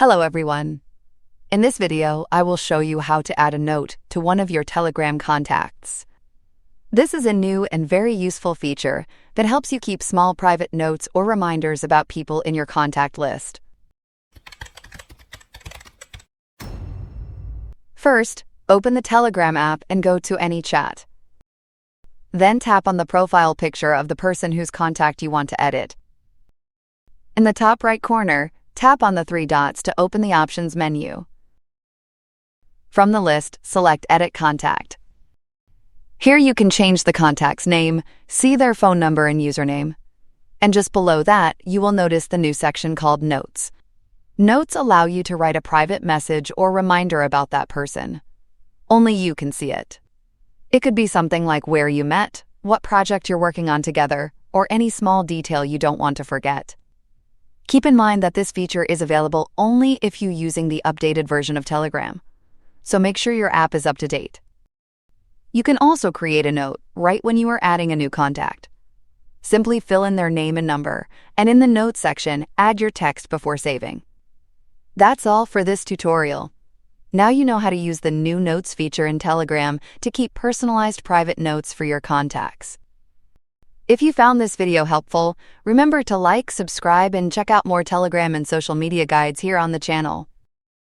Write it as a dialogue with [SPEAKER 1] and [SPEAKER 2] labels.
[SPEAKER 1] Hello everyone. In this video, I will show you how to add a note to one of your Telegram contacts. This is a new and very useful feature that helps you keep small private notes or reminders about people in your contact list. First, open the Telegram app and go to any chat. Then tap on the profile picture of the person whose contact you want to edit. In the top right corner, tap on the three dots to open the options menu. From the list, select Edit Contact. Here you can change the contact's name, see their phone number and username. And just below that, you will notice the new section called Notes. Notes allow you to write a private message or reminder about that person. Only you can see it. It could be something like where you met, what project you're working on together, or any small detail you don't want to forget. Keep in mind that this feature is available only if you're using the updated version of Telegram, so make sure your app is up to date. You can also create a note right when you are adding a new contact. Simply fill in their name and number, and in the Notes section, add your text before saving. That's all for this tutorial. Now you know how to use the new Notes feature in Telegram to keep personalized private notes for your contacts. If you found this video helpful, remember to like, subscribe, and check out more Telegram and social media guides here on the channel.